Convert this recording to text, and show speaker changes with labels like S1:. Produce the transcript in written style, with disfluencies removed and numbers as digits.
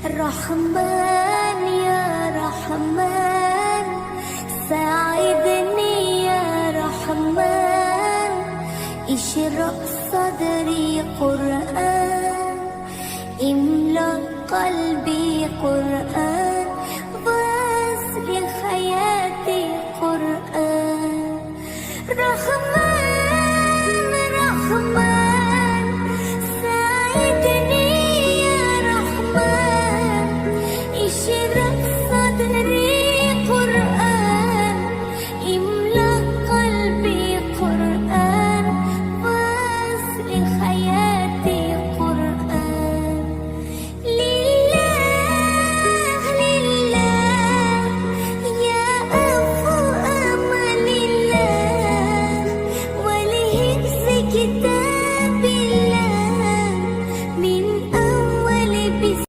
S1: رحمن يا رحمن ساعدني يا رحمن اشرح صدري قرآن املأ قلبي قرآن واسر حياتي قرآن رحمن